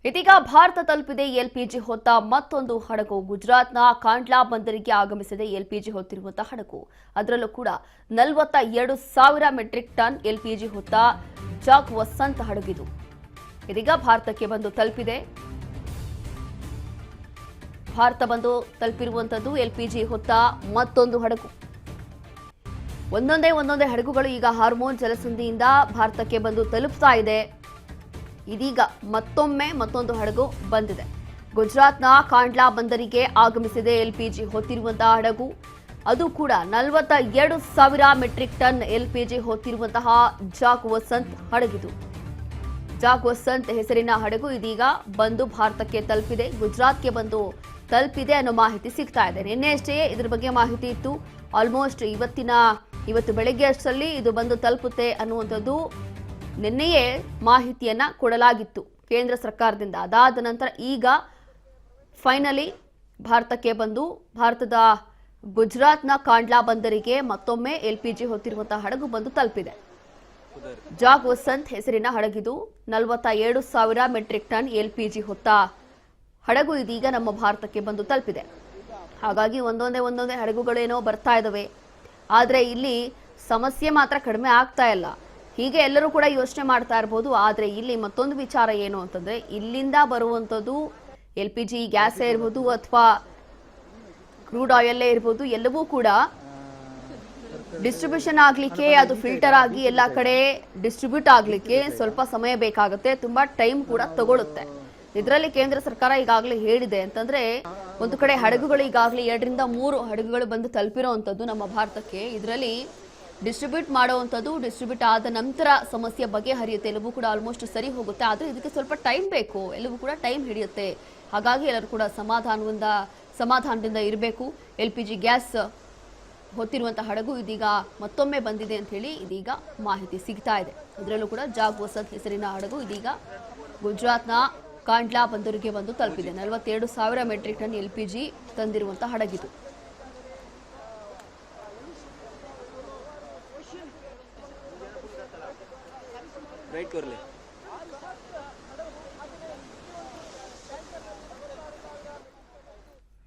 ಇದೀಗ ಭಾರತ ತಲುಪಿದೆ ಎಲ್ಪಿಜಿ ಹೊತ್ತ ಮತ್ತೊಂದು ಹಡಗು. ಗುಜರಾತ್ನ ಕಾಂಡ್ಲಾ ಬಂದರಿಗೆ ಆಗಮಿಸಿದೆ ಎಲ್ಪಿಜಿ ಹೊತ್ತಿರುವಂತಹ ಹಡಗು. ಅದರಲ್ಲೂ ಕೂಡ 42,000 ಮೆಟ್ರಿಕ್ ಟನ್ ಎಲ್ಪಿಜಿ ಹೊತ್ತ ಜಾಗ್ ವಸಂತ್ ಹಡಗಿದು ಇದೀಗ ಭಾರತಕ್ಕೆ ಬಂದು ತಲುಪಿದೆ. ಭಾರತ ಬಂದು ತಲುಪಿರುವಂತದ್ದು ಎಲ್ಪಿಜಿ ಹೊತ್ತ ಮತ್ತೊಂದು ಹಡಗು. ಒಂದೊಂದೇ ಹಡಗುಗಳು ಈಗ ಹಾರ್ಮೋನ್ ಜಲಸಂಧಿಯಿಂದ ಭಾರತಕ್ಕೆ ಬಂದು ತಲುಪ್ತಾ ಇದೆ. ಇದೀಗ ಮತ್ತೊಂದು ಹಡಗು ಬಂದಿದೆ. ಗುಜರಾತ್ನ ಕಾಂಡ್ಲಾ ಬಂದರಿಗೆ ಆಗಮಿಸಿದೆ ಎಲ್ಪಿಜಿ ಹೊತ್ತಿರುವಂತಹ ಹಡಗು. ಅದು ಕೂಡ 42,000 ಮೆಟ್ರಿಕ್ ಟನ್ ಎಲ್ಪಿಜಿ ಹೊತ್ತಿರುವಂತಹ ಜಾಗ್ ವಸಂತ್ ಹಡಗಿದು. ಜಾಗ್ ವಸಂತ್ ಹೆಸರಿನ ಹಡಗು ಇದೀಗ ಬಂದು ಭಾರತಕ್ಕೆ ತಲುಪಿದೆ, ಗುಜರಾತ್ಗೆ ಬಂದು ತಲುಪಿದೆ ಅನ್ನೋ ಮಾಹಿತಿ ಸಿಗ್ತಾ ಇದೆ. ನಿನ್ನೆಷ್ಟೇ ಇದರ ಬಗ್ಗೆ ಮಾಹಿತಿ ಇತ್ತು. ಆಲ್ಮೋಸ್ಟ್ ಇವತ್ತು ಬೆಳಗ್ಗೆ ಅಷ್ಟರಲ್ಲಿ ಇದು ಬಂದು ತಲುಪುತ್ತೆ ಅನ್ನುವಂಥದ್ದು ನಿನ್ನೆಯೇ ಮಾಹಿತಿಯನ್ನ ಕೊಡಲಾಗಿತ್ತು ಕೇಂದ್ರ ಸರ್ಕಾರದಿಂದ. ಅದಾದ ನಂತರ ಈಗ ಫೈನಲಿ ಭಾರತಕ್ಕೆ ಬಂದು ಭಾರತದ ಗುಜರಾತ್ನ ಕಾಂಡ್ಲಾ ಬಂದರಿಗೆ ಮತ್ತೊಮ್ಮೆ ಎಲ್ಪಿಜಿ ಹೊತ್ತಿರುವಂತಹ ಹಡಗು ಬಂದು ತಲುಪಿದೆ. ಜಾಗ್ ವಸಂತ್ ಹೆಸರಿನ ಹಡಗಿದು. 47,000 ಮೆಟ್ರಿಕ್ ಟನ್ ಎಲ್ಪಿಜಿ ಹೊತ್ತ ಹಡಗು ಇದೀಗ ನಮ್ಮ ಭಾರತಕ್ಕೆ ಬಂದು ತಲುಪಿದೆ. ಹಾಗಾಗಿ ಒಂದೊಂದೇ ಹಡಗುಗಳೇನೋ ಬರ್ತಾ ಇದಾವೆ. ಆದರೆ ಇಲ್ಲಿ ಸಮಸ್ಯೆ ಮಾತ್ರ ಕಡಿಮೆ ಆಗ್ತಾ ಇಲ್ಲ. ಹೀಗೆ ಎಲ್ಲರೂ ಕೂಡ ಯೋಚನೆ ಮಾಡ್ತಾ ಇರಬಹುದು. ಆದರೆ ಇಲ್ಲಿ ಮತ್ತೊಂದು ವಿಚಾರ ಏನು ಅಂತಂದ್ರೆ, ಇಲ್ಲಿಂದ ಬರುವಂಥದ್ದು ಎಲ್ಪಿಜಿ ಗ್ಯಾಸೇ ಇರ್ಬೋದು ಅಥವಾ ಕ್ರೂಡ್ ಆಯಿಲ್ಲೇ ಇರ್ಬೋದು, ಎಲ್ಲವೂ ಕೂಡ ಡಿಸ್ಟ್ರಿಬ್ಯೂಷನ್ ಆಗ್ಲಿಕ್ಕೆ, ಅದು ಫಿಲ್ಟರ್ ಆಗಿ ಎಲ್ಲ ಕಡೆ ಡಿಸ್ಟ್ರಿಬ್ಯೂಟ್ ಆಗ್ಲಿಕ್ಕೆ ಸ್ವಲ್ಪ ಸಮಯ ಬೇಕಾಗುತ್ತೆ, ತುಂಬಾ ಟೈಮ್ ಕೂಡ ತಗೊಳುತ್ತೆ. ಇದರಲ್ಲಿ ಕೇಂದ್ರ ಸರ್ಕಾರ ಈಗಾಗಲೇ ಹೇಳಿದೆ ಅಂತಂದ್ರೆ, ಒಂದು ಕಡೆ ಹಡಗುಗಳು ಈಗಾಗಲೇ 2 ರಿಂದ 3 ಹಡಗುಗಳು ಬಂದು ತಲುಪಿರುವಂಥದ್ದು ನಮ್ಮ ಭಾರತಕ್ಕೆ. ಇದರಲ್ಲಿ ಡಿಸ್ಟ್ರಿಬ್ಯೂಟ್ ಮಾಡುವಂಥದ್ದು, ಡಿಸ್ಟ್ರಿಬ್ಯೂಟ್ ಆದ ನಂತರ ಸಮಸ್ಯೆ ಬಗೆಹರಿಯುತ್ತೆ, ಎಲ್ಲವೂ ಕೂಡ ಆಲ್ಮೋಸ್ಟ್ ಸರಿ ಹೋಗುತ್ತೆ. ಆದರೆ ಇದಕ್ಕೆ ಸ್ವಲ್ಪ ಟೈಮ್ ಬೇಕು, ಎಲ್ಲವೂ ಕೂಡ ಟೈಮ್ ಹಿಡಿಯುತ್ತೆ. ಹಾಗಾಗಿ ಎಲ್ಲರೂ ಕೂಡ ಸಮಾಧಾನದಿಂದ ಇರಬೇಕು. LPG ಗ್ಯಾಸ್ ಹೊತ್ತಿರುವಂತಹ ಹಡಗು ಇದೀಗ ಮತ್ತೊಮ್ಮೆ ಬಂದಿದೆ ಅಂತ ಹೇಳಿ ಇದೀಗ ಮಾಹಿತಿ ಸಿಗ್ತಾ ಇದೆ. ಇದರಲ್ಲೂ ಕೂಡ ಜಾಗ್ ವಸಂತ್ ಹೆಸರಿನ ಹಡಗು ಇದೀಗ ಗುಜರಾತ್ನ ಕಾಂಡ್ಲಾ ಬಂದರಿಗೆ ಬಂದು ತಲುಪಿದೆ. 42,000 ಮೆಟ್ರಿಕ್ ಟನ್ LPG ತಂದಿರುವಂತಹ ಹಡಗಿದು. राइट कर ले।